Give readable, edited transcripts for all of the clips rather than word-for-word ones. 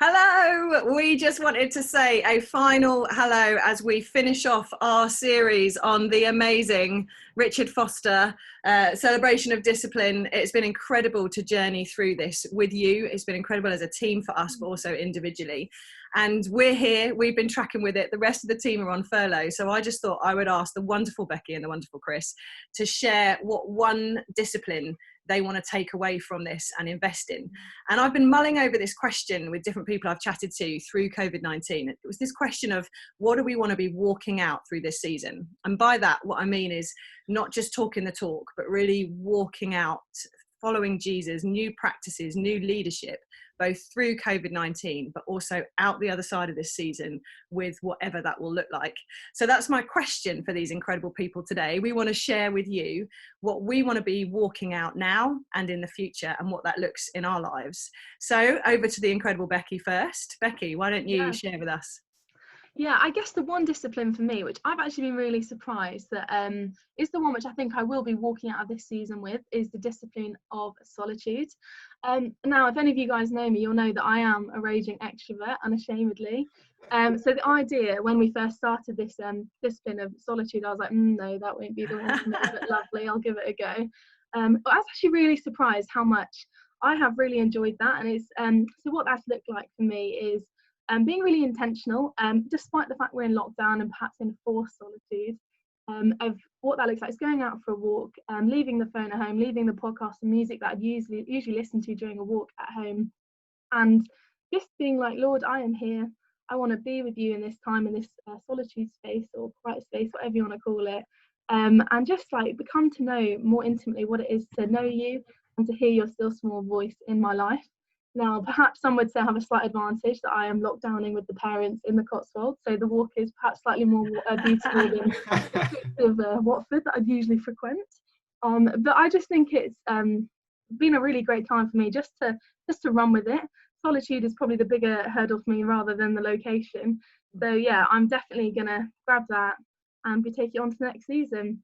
Hello! We just wanted to say a final hello as we finish off our series on the amazing Richard Foster celebration of discipline. It's been incredible to journey through this with you. It's been incredible as a team for us, but also individually. And we're here, we've been tracking with it. The rest of the team are on furlough. So I just thought I would ask the wonderful Becky and the wonderful Chris to share what one discipline they want to take away from this and invest in. And I've been mulling over this question with different people I've chatted to through COVID-19. It was this question of what do we want to be walking out through this season? And by that, what I mean is not just talking the talk, but really walking out, following Jesus, new practices, new leadership, both through COVID-19, but also out the other side of this season with whatever that will look like. So that's my question for these incredible people today. We want to share with you what we want to be walking out now and in the future and what that looks in our lives. So over to the incredible Becky first. Becky, why don't you share with us? Yeah, I guess the one discipline for me, which I've actually been really surprised that is the one which I think I will be walking out of this season with, is the discipline of solitude. Now, if any of you guys know me, you'll know that I am a raging extrovert, unashamedly. So the idea when we first started this discipline of solitude, I was like, no, that won't be the one for me, but lovely, I'll give it a go. But I was actually really surprised how much I have really enjoyed that. And it's so what that's looked like for me is being really intentional, despite the fact we're in lockdown and perhaps in forced solitude, of what that looks like. It's going out for a walk, leaving the phone at home, leaving the podcast and music that I'd usually listen to during a walk at home, and just being like, Lord, I am here. I want to be with you in this time, in this solitude space or quiet space, whatever you want to call it, and just like become to know more intimately what it is to know you and to hear your still small voice in my life. Now, perhaps some would say I have a slight advantage that I am lockdowning with the parents in the Cotswolds, so the walk is perhaps slightly more beautiful than the Watford that I'd usually frequent. But I just think it's been a really great time for me just to run with it. Solitude is probably the bigger hurdle for me rather than the location. So yeah, I'm definitely gonna grab that and be taking it on to the next season.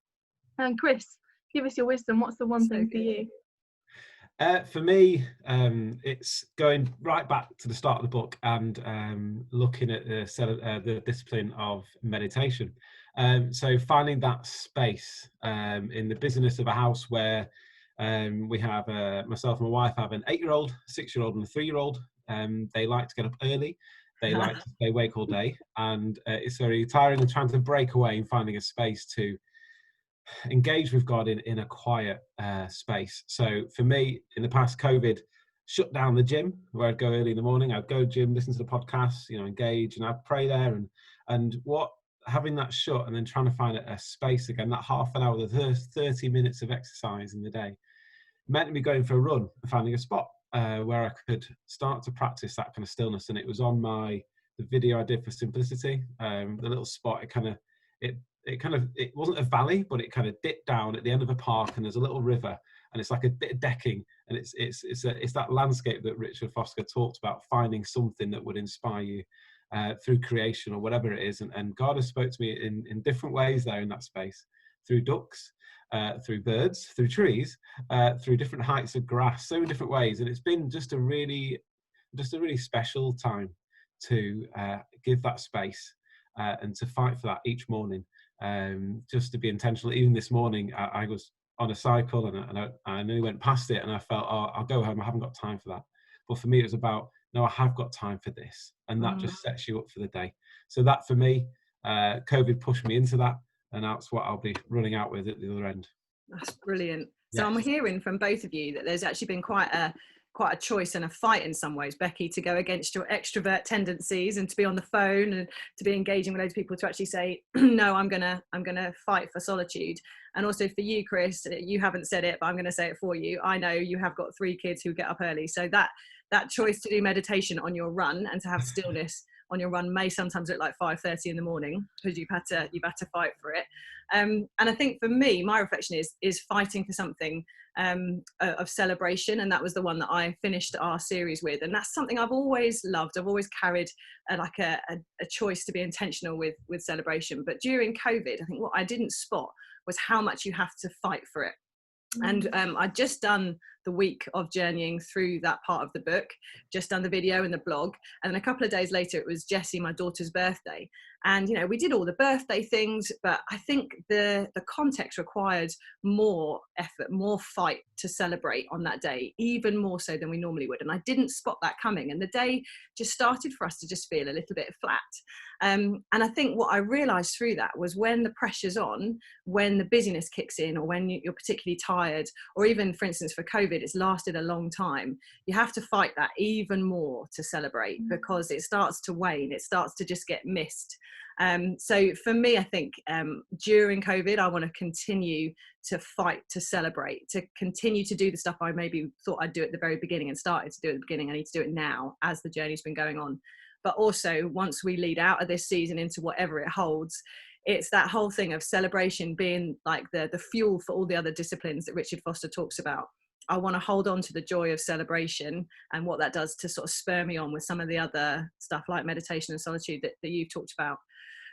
And Chris, give us your wisdom. What's the one thing for you? For me, it's going right back to the start of the book and looking at the discipline of meditation. So finding that space in the busyness of a house where we have myself and my wife have an 8-year-old, 6-year-old and a 3-year-old. They like to get up early. They like to stay awake all day. And it's very tiring and trying to break away and finding a space to engage with God in a quiet space. So for me, in the past, COVID shut down the gym where I'd go early in the morning. I'd go gym, listen to the podcasts, engage, and I'd pray there. And what having that shut and then trying to find a space again, that half an hour, the 30 minutes of exercise in the day, meant me going for a run and finding a spot where I could start to practice that kind of stillness. And it was on the video I did for Simplicity, the little spot. It wasn't a valley, but it kind of dipped down at the end of a park, and there's a little river, and it's like a bit of decking, and it's that landscape that Richard Foster talked about, finding something that would inspire you through creation or whatever it is. And God has spoke to me in different ways there in that space, through ducks, through birds, through trees, through different heights of grass, so many different ways. And it's been just a really special time to give that space and to fight for that each morning. Just to be intentional. Even this morning, I was on a cycle and I nearly went past it, and I felt, I'll go home. I haven't got time for that. But for me, it was about, no, I have got time for this, and that just sets you up for the day. So that for me, COVID pushed me into that, and that's what I'll be running out with at the other end. That's brilliant. So yes. I'm hearing from both of you that there's actually been quite a choice and a fight in some ways, Becky, to go against your extrovert tendencies and to be on the phone and to be engaging with those people, to actually say, no, I'm gonna fight for solitude. And also for you, Chris, you haven't said it, but I'm going to say it for you. I know you have got 3 kids who get up early, so that choice to do meditation on your run and to have stillness on your run may sometimes look like 5:30 in the morning because you've had to fight for it. And I think for me, my reflection is fighting for something of celebration, and that was the one that I finished our series with. And that's something I've always loved. I've always carried a choice to be intentional with celebration. But during COVID, I think what I didn't spot was how much you have to fight for it. And I'd just done the week of journeying through that part of the book, just done the video and the blog. And then a couple of days later, it was Jessie, my daughter's birthday. And, you know, we did all the birthday things, but I think the context required more effort, more fight to celebrate on that day, even more so than we normally would. And I didn't spot that coming. And the day just started for us to just feel a little bit flat. And I think what I realized through that was when the pressure's on, when the busyness kicks in, or when you're particularly tired, or even, for instance, for COVID, it's lasted a long time, you have to fight that even more to celebrate, because it starts to wane, it starts to just get missed. So for me, I think during COVID, I want to continue to fight to celebrate, to continue to do the stuff I maybe thought I'd do at the very beginning and started to do at the beginning. I need to do it now as the journey's been going on. But also, once we lead out of this season into whatever it holds, it's that whole thing of celebration being like the fuel for all the other disciplines that Richard Foster talks about. I want to hold on to the joy of celebration and what that does to sort of spur me on with some of the other stuff like meditation and solitude that you've talked about.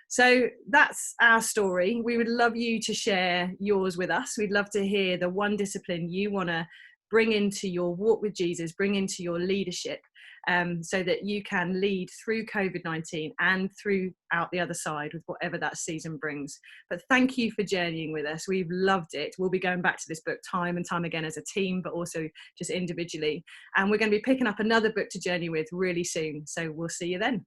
So that's our story. We would love you to share yours with us. We'd love to hear the one discipline you want to bring into your walk with Jesus, bring into your leadership, so that you can lead through COVID-19 and throughout the other side with whatever that season brings. But thank you for journeying with us. We've loved it. We'll be going back to this book time and time again as a team, but also just individually. And we're going to be picking up another book to journey with really soon. So we'll see you then.